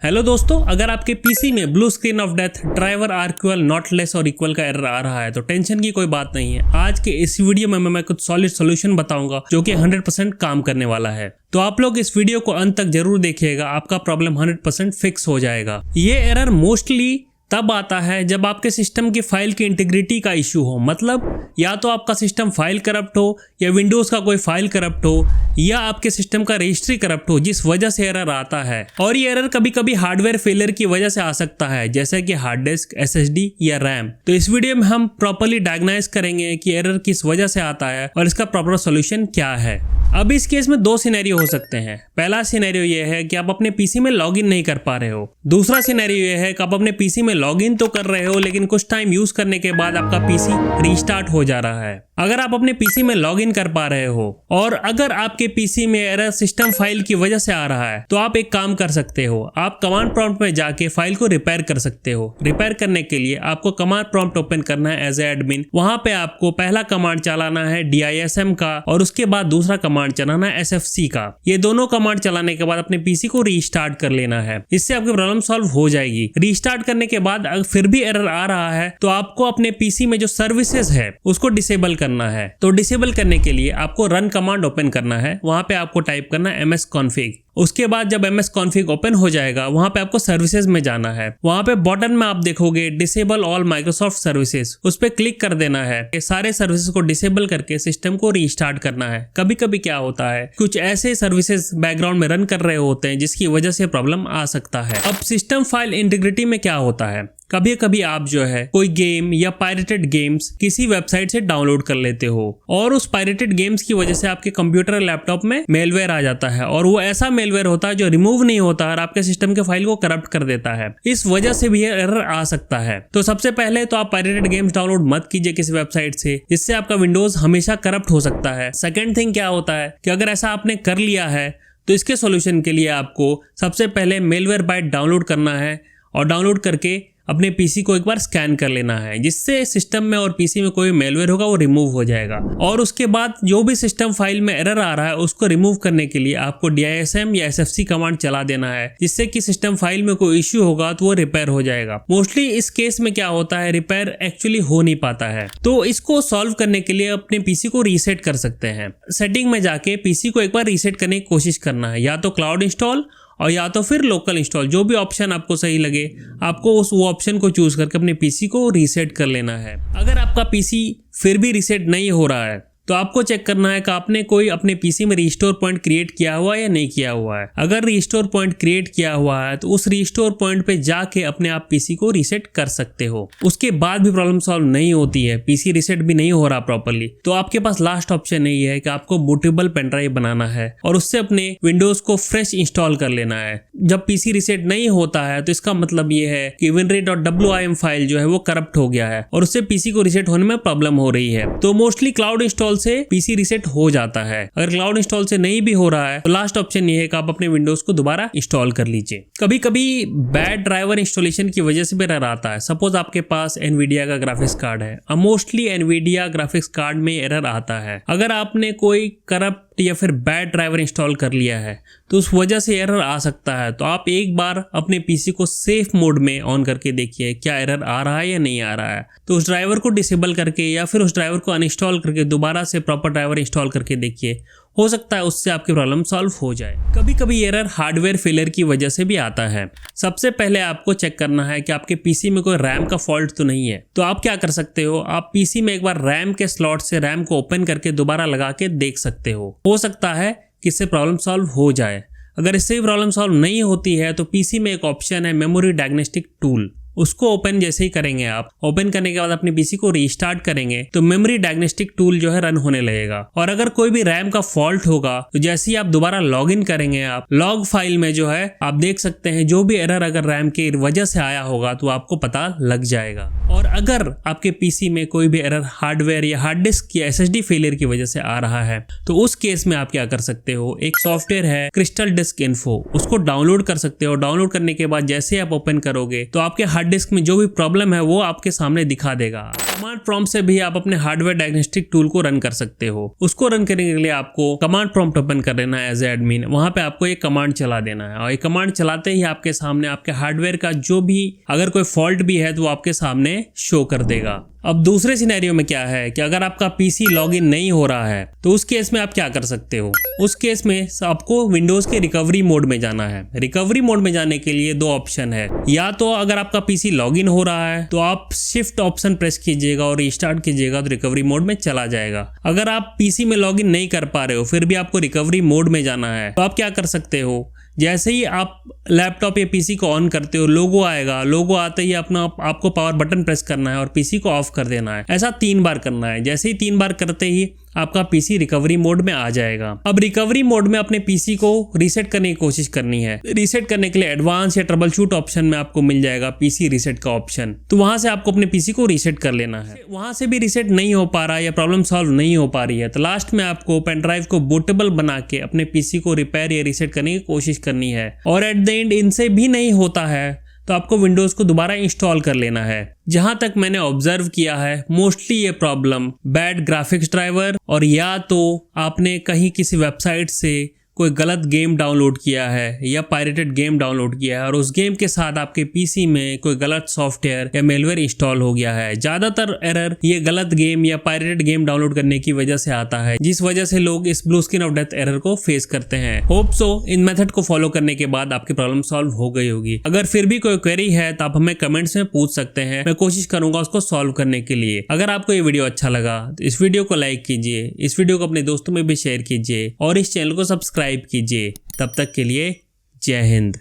Hello दोस्तों, अगर आपके पीसी में blue screen of death, driver RQL not less और इक्वल का एरर आ रहा है तो टेंशन की कोई बात नहीं है। आज के इस वीडियो में मैं कुछ सॉलिड सॉल्यूशन बताऊंगा जो कि 100% काम करने वाला है। तो आप लोग इस वीडियो को अंत तक जरूर देखिएगा, आपका प्रॉब्लम 100% फिक्स हो जाएगा। ये एरर मोस्टली तब आता है जब आपके सिस्टम की फाइल की इंटीग्रिटी का इश्यू हो, मतलब या तो आपका सिस्टम फाइल करप्ट हो या विंडोज का कोई फाइल करप्ट हो या आपके सिस्टम का रजिस्ट्री करप्ट हो, जिस वजह से एरर आता है। और ये एरर कभी कभी हार्डवेयर फेलियर की वजह से आ सकता है, जैसे कि हार्ड डिस्क, एसएसडी या रैम। तो इस वीडियो में हम प्रॉपर्ली डायग्नाइज करेंगे कि एरर किस वजह से आता है और इसका प्रॉपर सॉल्यूशन क्या है। अब इस केस में दो सिनेरियो हो सकते हैं। पहला सिनेरियो ये है कि आप अपने पीसी में लॉगिन नहीं कर पा रहे हो। दूसरा सिनेरियो ये है कि आप अपने पीसी में लॉगिन तो कर रहे हो लेकिन कुछ टाइम यूज करने के बाद आपका पीसी रीस्टार्ट हो जा रहा है। अगर आप अपने पीसी में लॉगिन कर पा रहे हो और अगर आपके पीसी में एरर सिस्टम फाइल की वजह से आ रहा है तो आप एक काम कर सकते हो, आप कमांड प्रॉम्प्ट में जाके फाइल को रिपेयर कर सकते हो। रिपेयर करने के लिए आपको कमांड प्रॉम्प्ट ओपन करना है एज ए एडमिन। वहां पे आपको पहला कमांड चलाना है DISM का और उसके बाद दूसरा कमांड चलाना है SFC का। ये दोनों कमांड चलाने के बाद अपने पीसी को रीस्टार्ट कर लेना है। इससे आपकी प्रॉब्लम सॉल्व हो जाएगी। रीस्टार्ट करने के बाद अगर फिर भी एरर आ रहा है तो आपको अपने पीसी में जो सर्विसेज है उसको डिसेबल करना है। तो डिसेबल करने के लिए आपको रन कमांड ओपन करना है। वहां पे आपको टाइप करना है msconfig। उसके बाद जब msconfig ओपन हो जाएगा वहां पे आपको सर्विसेज में जाना है। वहां पे बॉटम में आप देखोगे डिसेबल ऑल माइक्रोसॉफ्ट सर्विसेज, उस पे क्लिक कर देना है। ये सारे सर्विसेज को डिसेबल करके सिस्टम को रीस्टार्ट करना है। कभी कभी क्या होता है, कुछ ऐसे सर्विसेज बैकग्राउंड में रन कर रहे होते हैं जिसकी वजह से प्रॉब्लम आ सकता है। अब सिस्टम फाइल इंटीग्रिटी में क्या होता है, कभी कभी आप जो है कोई गेम या पायरेटेड गेम्स किसी वेबसाइट से डाउनलोड कर लेते हो और उस पायरेटेड गेम्स की वजह से आपके कंप्यूटर लैपटॉप में मेलवेयर आ जाता है और वो ऐसा मेलवेयर होता है जो रिमूव नहीं होता और आपके सिस्टम के फाइल को करप्ट कर देता है। इस वजह से भी एरर आ सकता है। तो सबसे पहले तो आप पायरेटेड गेम्स डाउनलोड मत कीजिए किसी वेबसाइट से, जिससे आपका विंडोज हमेशा करप्ट हो सकता है। सेकेंड थिंग क्या होता है कि अगर ऐसा आपने कर लिया है तो इसके सोल्यूशन के लिए आपको सबसे पहले मेलवेयर बाइट डाउनलोड करना है और डाउनलोड करके अपने पीसी को एक बार स्कैन कर लेना है, जिससे सिस्टम में और पीसी में कोई मेलवेयर होगा वो रिमूव हो जाएगा। और उसके बाद जो भी सिस्टम फाइल में एरर आ रहा है उसको रिमूव करने के लिए आपको DISM या SFC कमांड चला देना है, जिससे कि सिस्टम फाइल में कोई इश्यू होगा तो वो रिपेयर हो जाएगा। मोस्टली इस केस में क्या होता है, रिपेयर एक्चुअली हो नहीं पाता है। तो इसको सॉल्व करने के लिए अपने पीसी को रीसेट कर सकते हैं। सेटिंग में जाके पीसी को एक बार रीसेट करने की कोशिश करना है, या तो क्लाउड इंस्टॉल और या तो फिर लोकल इंस्टॉल, जो भी ऑप्शन आपको सही लगे आपको वो ऑप्शन को चूज करके अपने पीसी को रीसेट कर लेना है। अगर आपका पीसी फिर भी रीसेट नहीं हो रहा है तो आपको चेक करना है कि आपने कोई अपने पीसी में रीस्टोर पॉइंट क्रिएट किया हुआ है या नहीं किया हुआ है। अगर रीस्टोर पॉइंट क्रिएट किया हुआ है तो उस रीस्टोर पॉइंट पे जाके अपने आप पीसी को रीसेट कर सकते हो। उसके बाद भी प्रॉब्लम सॉल्व नहीं होती है, पीसी रीसेट भी नहीं हो रहा प्रॉपर्ली, तो आपके पास लास्ट ऑप्शन यही है कि आपको बूटेबल पेनड्राइव बनाना है और उससे अपने विंडोज को फ्रेश इंस्टॉल कर लेना है। जब पीसी रीसेट नहीं होता है तो इसका मतलब ये है कि winray.wim फाइल जो है वो करप्ट हो गया है और उससे पीसी को रीसेट होने में प्रॉब्लम हो रही है। तो मोस्टली क्लाउड इंस्टॉल से पीसी रीसेट हो जाता है। अगर क्लाउड इंस्टॉल से नहीं भी हो रहा है तो लास्ट ऑप्शन ये है कि आप अपने विंडोज को दोबारा इंस्टॉल कर लीजिए। कभी कभी बैड ड्राइवर इंस्टॉलेशन की वजह से भी एरर आता है। सपोज आपके पास एनवीडिया का ग्राफिक्स कार्ड है, मोस्टली एनवीडिया ग्राफिक्स कार्ड में एरर आता है। अगर आपने कोई करप्ट या फिर बैड ड्राइवर इंस्टॉल कर लिया है तो उस वजह से एरर आ सकता है। तो आप एक बार अपने पीसी को सेफ मोड में ऑन करके देखिए क्या एरर आ रहा है या नहीं आ रहा है। तो उस ड्राइवर को डिसेबल करके या फिर उस ड्राइवर को अनइंस्टॉल करके दोबारा से प्रॉपर ड्राइवर इंस्टॉल करके देखिए, हो सकता है उससे आपकी प्रॉब्लम सॉल्व हो जाए। कभी कभी एरर हार्डवेयर फेलियर की वजह से भी आता है। सबसे पहले आपको चेक करना है कि आपके पीसी में कोई रैम का फॉल्ट तो नहीं है। तो आप क्या कर सकते हो, आप पीसी में एक बार रैम के स्लॉट से रैम को ओपन करके दोबारा लगा के देख सकते हो सकता है कि इससे प्रॉब्लम सॉल्व हो जाए। अगर इससे प्रॉब्लम सॉल्व नहीं होती है तो पीसी में एक ऑप्शन है मेमोरी डायग्नोस्टिक टूल, उसको ओपन जैसे ही करेंगे आप, ओपन करने के बाद अपने पीसी को रीस्टार्ट करेंगे तो मेमोरी डायग्नोस्टिक टूल जो है रन होने लगेगा। और अगर कोई भी रैम का फॉल्ट होगा तो जैसे ही आप दोबारा लॉग इन करेंगे आप लॉग फाइल में जो है आप देख सकते हैं जो भी एरर अगर रैम की वजह से आया होगा तो आपको पता लग जाएगा। और अगर आपके पीसी में कोई भी एरर हार्डवेयर या हार्ड डिस्क या SSD फेलियर की वजह से आ रहा है तो उस केस में आप क्या कर सकते हो, एक सॉफ्टवेयर है क्रिस्टल डिस्क इन्फो, उसको डाउनलोड कर सकते हो। डाउनलोड करने के बाद जैसे आप ओपन करोगे तो आपके हार्ड डिस्क में जो भी प्रॉब्लम है वो आपके सामने दिखा देगा। कमांड प्रॉम्प्ट से भी आप अपने हार्डवेयर डायग्नोस्टिक टूल को रन कर सकते हो। उसको रन करने के लिए आपको कमांड प्रॉम्प्ट ओपन कर लेना है एज ए एडमिन। वहां पे आपको एक कमांड चला देना है और ये कमांड चलाते ही आपके सामने आपके हार्डवेयर का जो भी अगर कोई फॉल्ट भी है तो वो आपके सामने शो कर देगा। अब दूसरे सिनेरियो में क्या है कि अगर आपका पीसी लॉगिन नहीं हो रहा है तो उस केस में आप क्या कर सकते हो। उस केस में आपको विंडोज के रिकवरी मोड में जाना है। रिकवरी मोड में जाने के लिए दो ऑप्शन है, या तो अगर आपका पीसी लॉगिन हो रहा है तो आप शिफ्ट ऑप्शन प्रेस कीजिएगा और रिस्टार्ट कीजिएगा तो रिकवरी मोड में चला जाएगा। अगर आप पीसी में लॉगिन नहीं कर पा रहे हो फिर भी आपको रिकवरी मोड में जाना है तो आप क्या कर सकते हो, जैसे ही आप लैपटॉप या पीसी को ऑन करते हो लोगो आएगा, लोगो आते ही आपको पावर बटन प्रेस करना है और पीसी को ऑफ कर देना है। ऐसा 3 बार करना है। जैसे ही 3 बार करते ही आपका पीसी रिकवरी मोड में आ जाएगा। अब रिकवरी मोड में अपने पीसी को रीसेट करने की कोशिश करनी है। रीसेट करने के लिए एडवांस या ट्रबल शूट ऑप्शन में आपको मिल जाएगा पीसी रीसेट का ऑप्शन, तो वहां से आपको अपने पीसी को रीसेट कर लेना है। वहां से भी रीसेट नहीं हो पा रहा या प्रॉब्लम सॉल्व नहीं हो पा रही है तो लास्ट में आपको पेन ड्राइव को बूटेबल बना के अपने पीसी को रिपेयर या रीसेट करने की कोशिश करनी है। और एट द एंड इनसे भी नहीं होता है तो आपको विंडोज को दोबारा इंस्टॉल कर लेना है। जहां तक मैंने ऑब्जर्व किया है मोस्टली ये प्रॉब्लम बैड ग्राफिक्स ड्राइवर और या तो आपने कहीं किसी वेबसाइट से कोई गलत गेम डाउनलोड किया है या पायरेटेड गेम डाउनलोड किया है और उस गेम के साथ आपके पीसी में कोई गलत सॉफ्टवेयर या मेलवेयर इंस्टॉल हो गया है। ज्यादातर एरर ये गलत गेम या पायरेटेड गेम डाउनलोड करने की वजह से आता है, जिस वजह से लोग इस blue screen of death error को फेस करते हैं। होप सो इन मेथड को फॉलो करने के बाद आपकी प्रॉब्लम सॉल्व हो गई होगी। अगर फिर भी कोई क्वेरी है तो आप हमें कमेंट्स में पूछ सकते हैं, मैं कोशिश करूंगा उसको सॉल्व करने के लिए। अगर आपको ये वीडियो अच्छा लगा तो इस वीडियो को लाइक कीजिए, इस वीडियो को अपने दोस्तों में भी शेयर कीजिए और इस चैनल को सब्सक्राइब कीजिए। तब तक के लिए जय हिंद।